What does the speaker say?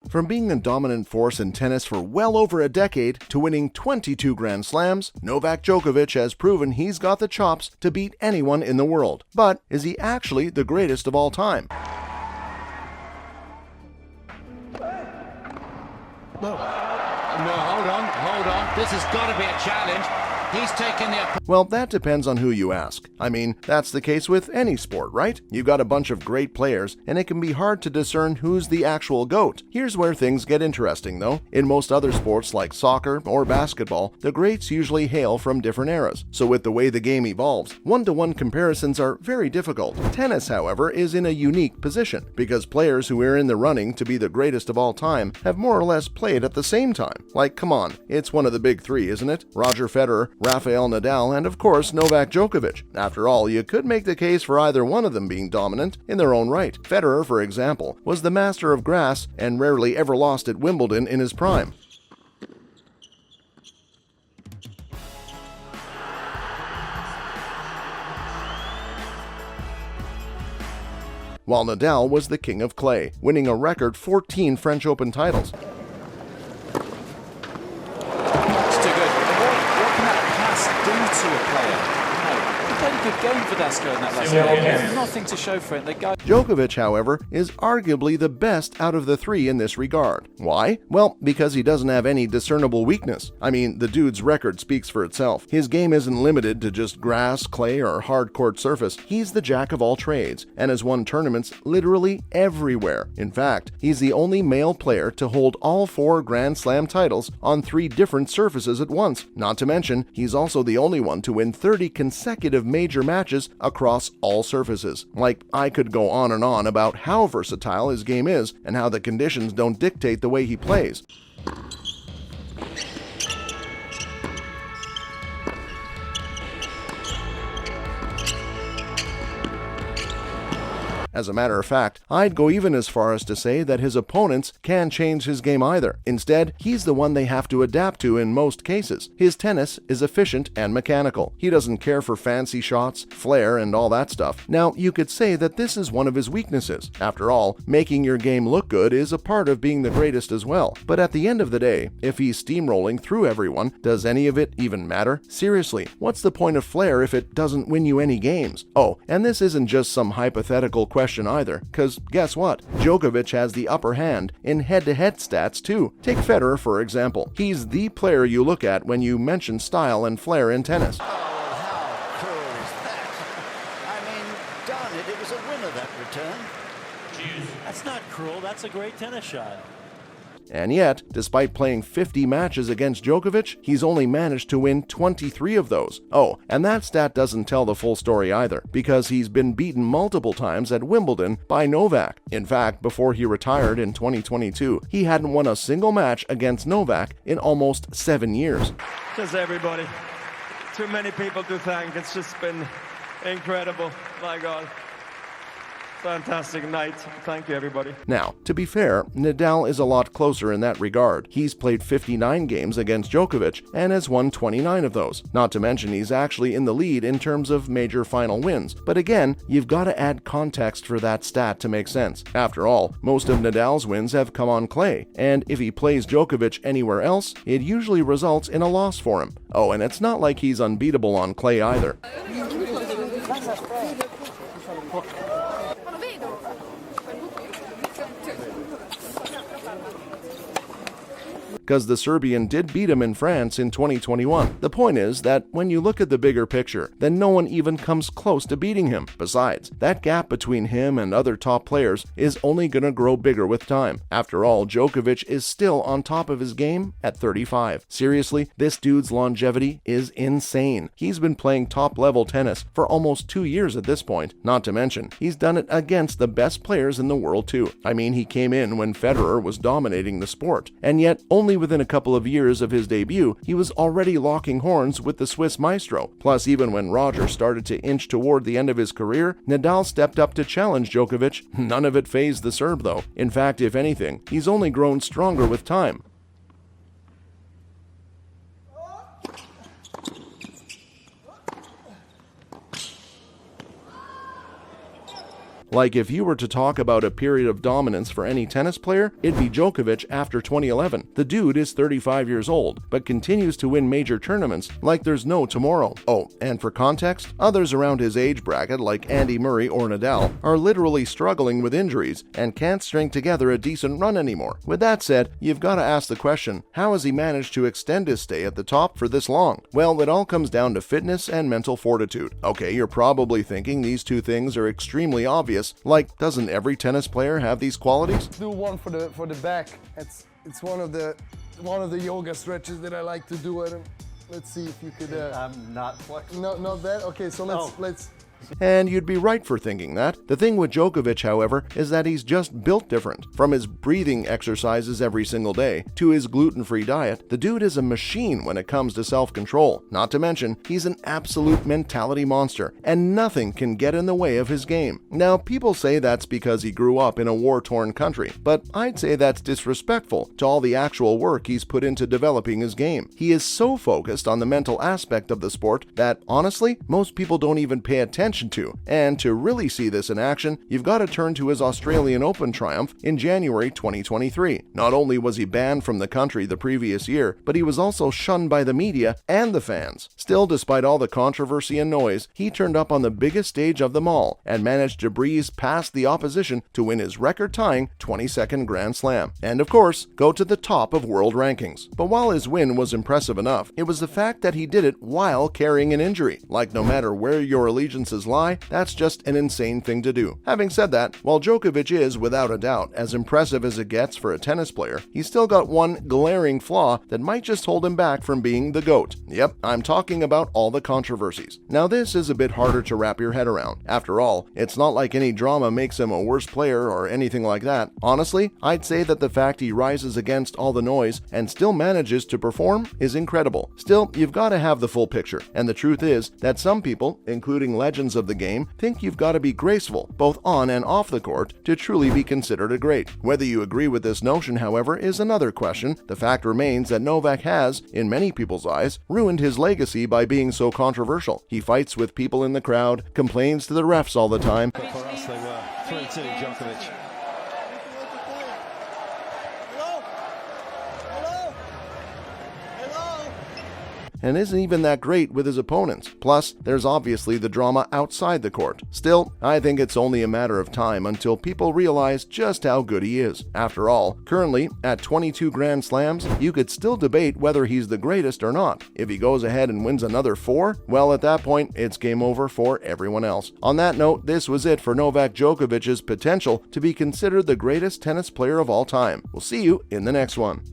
From being a dominant force in tennis for well over a decade to winning 22 Grand Slams, Novak Djokovic has proven he's got the chops to beat anyone in the world. But is he actually the greatest of all time? No, hold on. This has got to be a challenge. He's taken the... Well, that depends on who you ask. I mean, that's the case with any sport, right? You've got a bunch of great players, and it can be hard to discern who's the actual GOAT. Here's where things get interesting, though. In most other sports like soccer or basketball, the greats usually hail from different eras. So with the way the game evolves, one-to-one comparisons are very difficult. Tennis, however, is in a unique position, because players who are in the running to be the greatest of all time have more or less played at the same time. Like, come on, it's one of the big three, isn't it? Roger Federer, Rafael Nadal, and of course Novak Djokovic. After all, you could make the case for either one of them being dominant in their own right. Federer, for example, was the master of grass and rarely ever lost at Wimbledon in his prime. While Nadal was the king of clay, winning a record 14 French Open titles. To a player. He played a good game for Dasco in that last game. Nothing to show for it. Djokovic, however, is arguably the best out of the three in this regard. Why? Well, because he doesn't have any discernible weakness. I mean, the dude's record speaks for itself. His game isn't limited to just grass, clay, or hard court surface. He's the jack of all trades and has won tournaments literally everywhere. In fact, he's the only male player to hold all 4 Grand Slam titles on 3 different surfaces at once. Not to mention, he's also the only one to win 30 consecutive major matches across all surfaces. Like, I could go on and on about how versatile his game is and how the conditions don't dictate the way he plays. As a matter of fact, I'd go even as far as to say that his opponents can't change his game either. Instead, he's the one they have to adapt to in most cases. His tennis is efficient and mechanical. He doesn't care for fancy shots, flair, and all that stuff. Now, you could say that this is one of his weaknesses. After all, making your game look good is a part of being the greatest as well. But at the end of the day, if he's steamrolling through everyone, does any of it even matter? Seriously, what's the point of flair if it doesn't win you any games? Oh, and this isn't just some hypothetical question either, because guess what? Djokovic has the upper hand in head-to-head stats too. Take Federer, for example. He's the player you look at when you mention style and flair in tennis. Oh, how cruel is that? I mean, darn it, it was a winner, that return. That's not cruel, that's a great tennis shot. And yet, despite playing 50 matches against Djokovic, he's only managed to win 23 of those. Oh, and that stat doesn't tell the full story either, because he's been beaten multiple times at Wimbledon by Novak. In fact, before he retired in 2022, he hadn't won a single match against Novak in almost 7 years. Just everybody. Too many people to thank. It's just been incredible. My God. Fantastic night. Thank you, everybody. Now, to be fair, Nadal is a lot closer in that regard. He's played 59 games against Djokovic and has won 29 of those. Not to mention he's actually in the lead in terms of major final wins. But again, you've got to add context for that stat to make sense. After all, most of Nadal's wins have come on clay, and if he plays Djokovic anywhere else, it usually results in a loss for him. Oh, and it's not like he's unbeatable on clay either. Because the Serbian did beat him in France in 2021. The point is that when you look at the bigger picture, then no one even comes close to beating him. Besides, that gap between him and other top players is only going to grow bigger with time. After all, Djokovic is still on top of his game at 35. Seriously, this dude's longevity is insane. He's been playing top-level tennis for almost 2 years at this point. Not to mention, he's done it against the best players in the world too. I mean, he came in when Federer was dominating the sport, and yet only within a couple of years of his debut, he was already locking horns with the Swiss maestro. Plus, even when Roger started to inch toward the end of his career, Nadal stepped up to challenge Djokovic. None of it fazed the Serb, though. In fact, if anything, he's only grown stronger with time. Like if you were to talk about a period of dominance for any tennis player, it'd be Djokovic after 2011. The dude is 35 years old, but continues to win major tournaments like there's no tomorrow. Oh, and for context, others around his age bracket like Andy Murray or Nadal are literally struggling with injuries and can't string together a decent run anymore. With that said, you've got to ask the question, how has he managed to extend his stay at the top for this long? Well, it all comes down to fitness and mental fortitude. Okay, you're probably thinking these two things are extremely obvious, like doesn't every tennis player have these qualities? Do one for the back. It's one of the yoga stretches that I like to do. Let's see if you could. I'm not flexible. No, not that. Okay, so let's. And you'd be right for thinking that. The thing with Djokovic, however, is that he's just built different. From his breathing exercises every single day to his gluten-free diet, the dude is a machine when it comes to self-control. Not to mention, he's an absolute mentality monster, and nothing can get in the way of his game. Now, people say that's because he grew up in a war-torn country, but I'd say that's disrespectful to all the actual work he's put into developing his game. He is so focused on the mental aspect of the sport that, honestly, most people don't even pay attention to. And to really see this in action, you've got to turn to his Australian Open triumph in January 2023. Not only was he banned from the country the previous year, but he was also shunned by the media and the fans. Still, despite all the controversy and noise, he turned up on the biggest stage of them all and managed to breeze past the opposition to win his record-tying 22nd Grand Slam. And of course, go to the top of world rankings. But while his win was impressive enough, it was the fact that he did it while carrying an injury. Like no matter where your allegiances lie, that's just an insane thing to do. Having said that, while Djokovic is, without a doubt, as impressive as it gets for a tennis player, he's still got one glaring flaw that might just hold him back from being the GOAT. Yep, I'm talking about all the controversies. Now this is a bit harder to wrap your head around. After all, it's not like any drama makes him a worse player or anything like that. Honestly, I'd say that the fact he rises against all the noise and still manages to perform is incredible. Still, you've got to have the full picture, and the truth is that some people, including legends of the game, think you've got to be graceful, both on and off the court, to truly be considered a great. Whether you agree with this notion, however, is another question. The fact remains that Novak has, in many people's eyes, ruined his legacy by being so controversial. He fights with people in the crowd, complains to the refs all the time. For us, they were 3-2 Djokovic. And isn't even that great with his opponents. Plus, there's obviously the drama outside the court. Still, I think it's only a matter of time until people realize just how good he is. After all, currently, at 22 Grand Slams, you could still debate whether he's the greatest or not. If he goes ahead and wins another 4, well, at that point, it's game over for everyone else. On that note, this was it for Novak Djokovic's potential to be considered the greatest tennis player of all time. We'll see you in the next one.